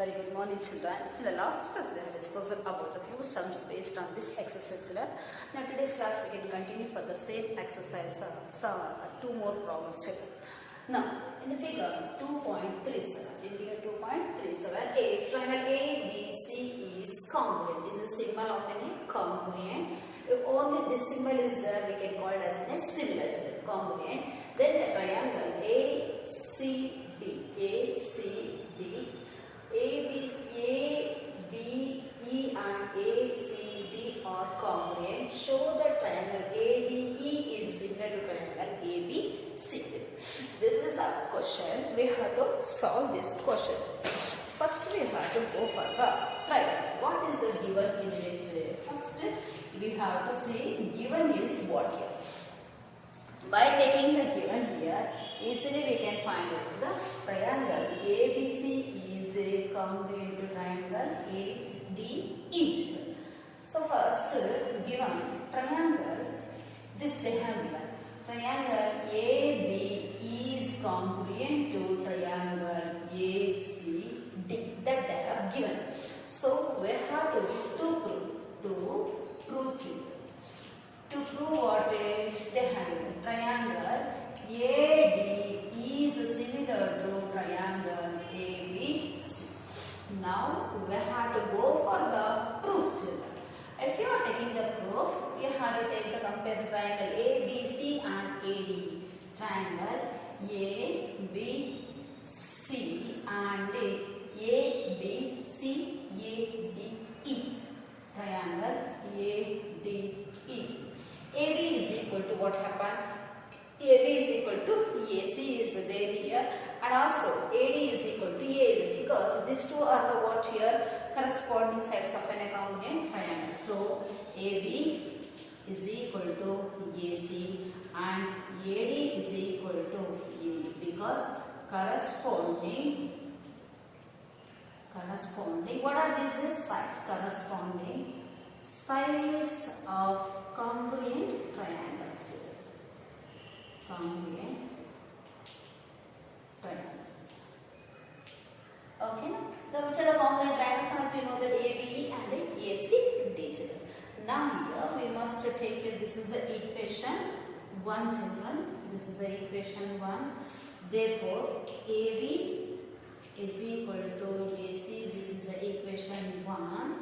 Very good morning, children. In the last class, we have discussed about a few sums based on this exercise. Children. Now, today's class we can continue for the same exercise. Two more problems. Children. Now, in the figure 2.37, a triangle ABC is congruent. This is a symbol of a congruent. If only this symbol is there, we can call it as a similar. Congruent. Then the triangle ACD. A, B, E and ACD are congruent. Show the triangle ADE is similar to triangle ABC. This is our question. We have to solve this question. First we have to go for the triangle. What is the given in this? First we have to see given is what here. By taking the given here, easily we can find out the triangle ABC is a congruent to triangle ADE. So first given triangle, this they have given. Triangle AB is congruent to triangle ACD. That they have given. So we have to prove it. To prove what they have triangle AD is similar to triangle ABC. Now we have to go for the proof, children. If you are taking the proof, you have to take the compare the triangle ABC and AD. Triangle ABC and ABCADE. Triangle ADE. AB is equal to what happened? AB is equal to AC is there here, and also AD is equal to AD, because these two are the what here corresponding sides of an congruent triangle. So AB is equal to AC and AD is equal to AD, because corresponding what are these sides? Corresponding sides of congruent triangles. Congruent triangle. Okay. Which are the congruent triangles? As we know that ABE and the ACD. Now here we must take this is the equation 1, children. This is the equation 1. Therefore AB is equal to AC. This is the equation 1,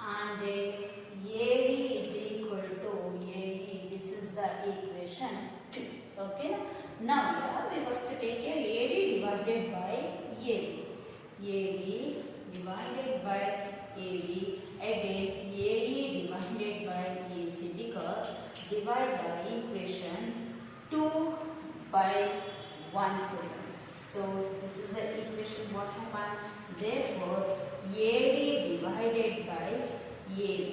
and AD is equal to AE. This is the equation 2. Okay. Now here we must take here AD divided by AB. AD divided by AB against AE divided by AC, because divide the equation 2 by 1, children. So this is the equation what happened. Therefore AD divided by AB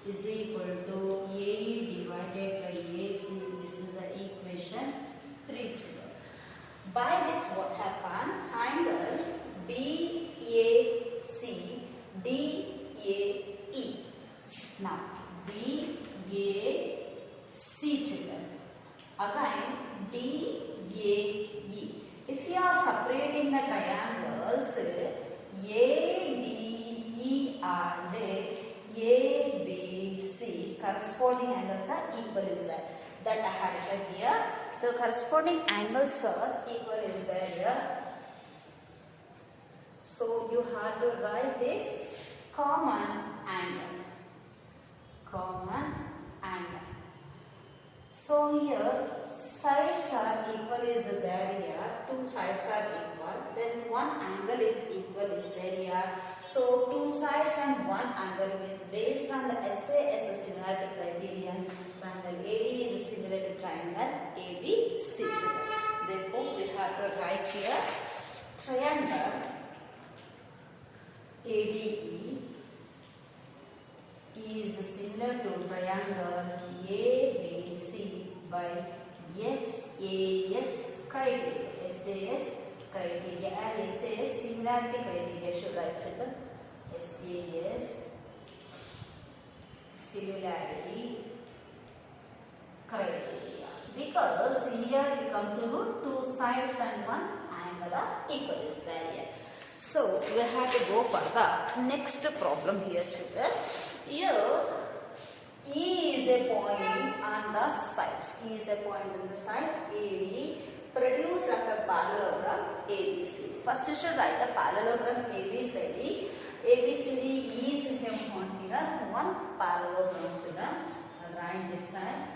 is equal to AE divided by AC. This is the equation 3, children. By this what happened? Angle BAC DAE. Now BAC, children. Again DAE. If you are separating the triangles ADE and ABC, corresponding angles are equal is there. That I have written here. The corresponding angles are equal is there here. So you have to write this common angle. Common angle. So here sides are equal is there here. Two sides are equal. Then one angle is equal is there here. So two sides and one angle is based on the SAS similarity criterion. Triangle AD is similar to triangle ABC. Therefore we have to write here triangle ADE is similar to triangle ABC by SAS criteria. SAS criteria and SAS similarity criteria should write, children. SAS similarity criteria. Because here we come to root two sides and one angle are equal is there here. So we have to go for the next problem here, children. Here E is a point on the sides. E is a point on the side AD produced of a parallelogram ABCD. First you should write the parallelogram ABCD. ABCD is a point here, one parallelogram, children. I'll write this side.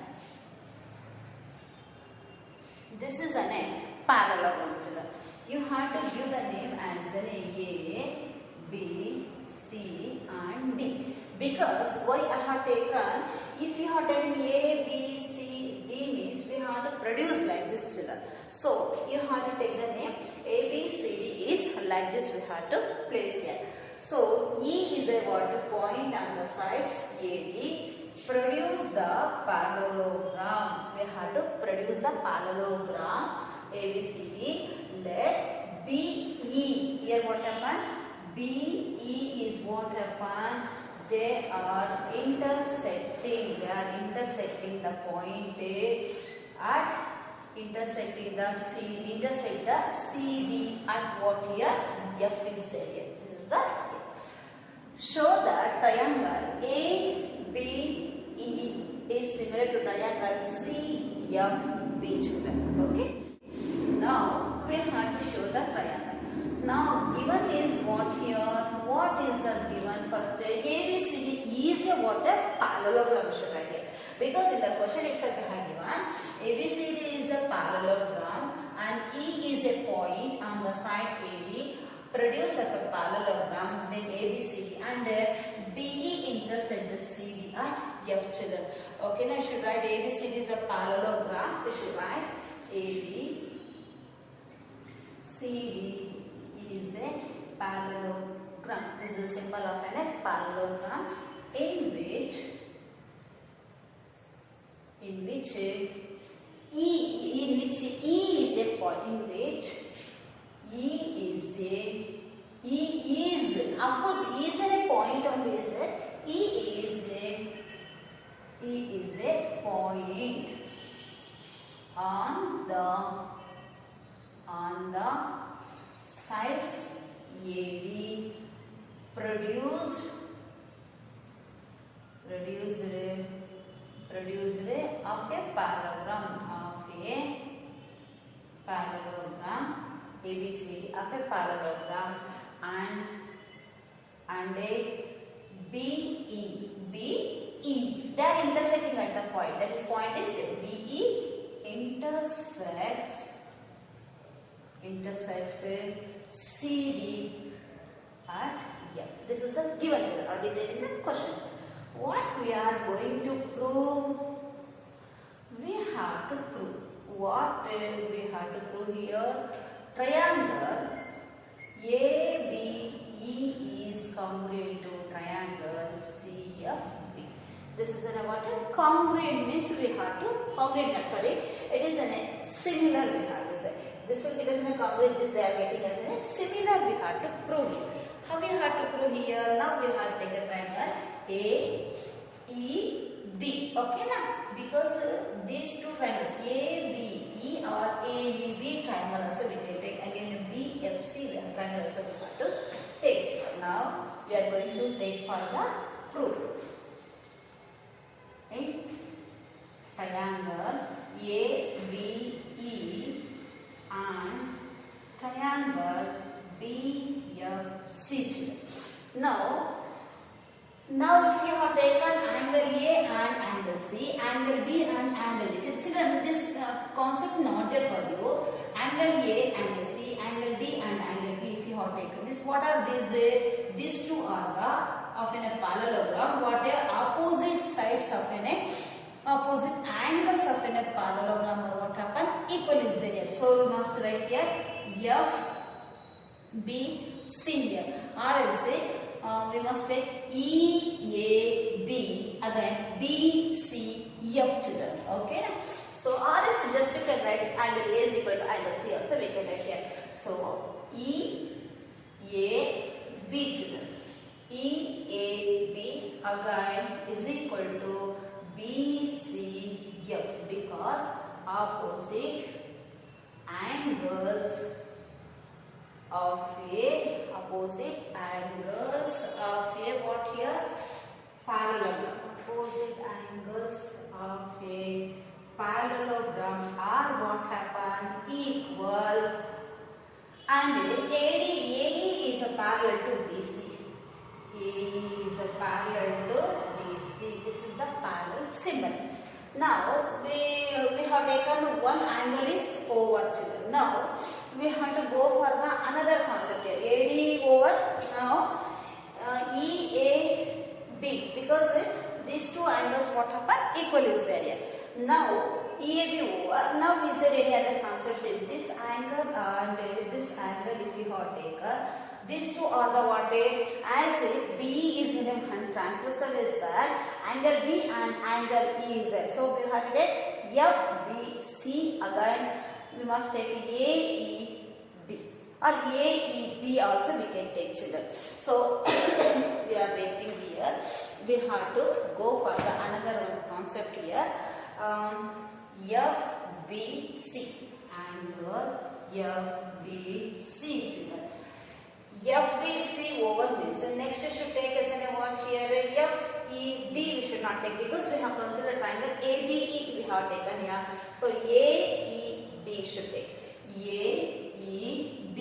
This is a parallelogram, children. You have to give the name as an A, B, C and D. Because why I have taken, if you have taken A, B, C, D means we have to produce like this, children. So you have to take the name A, B, C, D is like this, we have to place here. So E is a water point on the sides AD. Produce the parallelogram. We have to produce the parallelogram ABCD. Let BE, here what happened? BE is what happened? They are intersecting. They are intersecting the point at intersecting the C. Intersect the CD at what here? F is there. This is the show the triangle ABE is similar to triangle CFB, children. Okay. Now we have to show the triangle. Now given is what here? What is the given? First ABCD is a what a parallelogram, should write here. Because in the question itself we have given ABCD is a parallelogram and E is a point on the side AB. Produce of a parallelogram, then ABCD and BE intersect the CD at F, children. Okay, now you should write ABCD is a parallelogram. You should write AB. CD is a parallelogram. This is a symbol of a parallelogram in which E is a point, in which E is of course E is a point on this. E is a point on the sides AD produced of a parallelogram ABCD of a parallelogram and a BE. They are intersecting at the point. That is point is BE intersects CD at F. This is the given, children, or there in the question. What we are going to prove? We have to prove. What we have to prove here? Triangle ABE is congruent to triangle CFB. This is what a congruent means. We have to congruent. Sorry, it is a similar. We have to say this will be a congruent. This they are getting as a similar. We have to prove it. How we have to prove here? Now we have to take a triangle AEB. Okay, now because these two triangles ABE or AEB triangle also we can take again BFC triangle also we have to take. Now we are going to take for the proof. Right? Triangle ABE and triangle BFC. Now if you have taken angle A and angle C, angle B and angle D. Children, this concept not there for you. Angle A, angle C, angle D and angle B if you have taken this. What are these? These two are the of a parallelogram. What are opposite sides of an opposite angles of a parallelogram, or what happen? Equal is there. So we must write here F, B, C here. Or else we must take E, A, B, again B, C, F, children. Okay. So or else just you can write angle A is equal to angle C also we can write here. So E, A, B, children. E, A, B again is equal to B, C, F because opposite angles of a opposite angles of a what here? Parallelogram. Opposite angles of a parallelogram are what happen? Equal. And AE is a parallel to BC. AE is a parallel to BC. This is the parallel symbol. Now we have taken one angle is over children. Now we have to go for the another concept here. AD over now EAB, because these two angles what happen? Equal is there here. Now EAB over. Now is there any other concepts in this angle and this angle if you have taken? These two are the what as B is in a transversal is there, angle B and angle E is there. So we have to get FBC again. We must take AED or AEB also we can take children. So we are taking here. We have to go for the another one concept here. FBC angle FBC children. FBC over means next you should take as a what here FED we should not take because we have considered triangle ABE we have taken here. So AEB should take AEB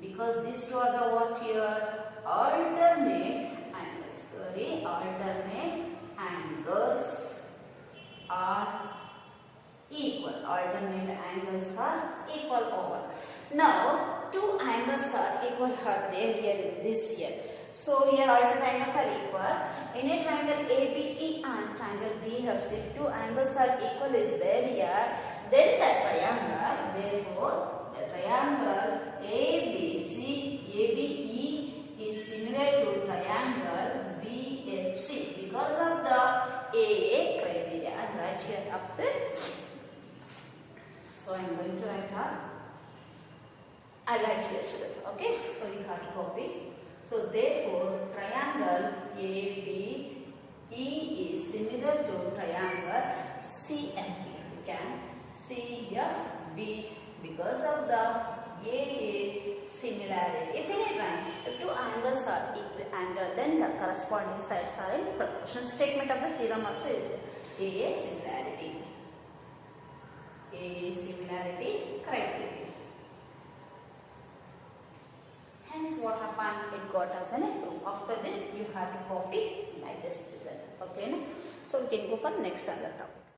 because these two are the what here alternate angles. Sorry, alternate angles are equal. Alternate angles are equal over. Now two angles are equal are there here in this here. So here alternate angles are equal. In a triangle ABE and triangle BFC, two angles are equal is there here. Then the triangle, therefore the triangle ABC ABE is similar to triangle BFC because of the AA criteria. And write here up there. So I am going to write up. I write here children. Okay. So you have to copy. So therefore triangle ABE is similar to triangle CFB. You can CFB because of the AA similarity. If in a triangle, the two angles are equal angle, then the corresponding sides are in proportion. Statement of the theorem also is AA similarity. AA similarity criteria. Hence what happened? It got us an proof. After this you have to copy like this children. Okay. So we can go for next other topic.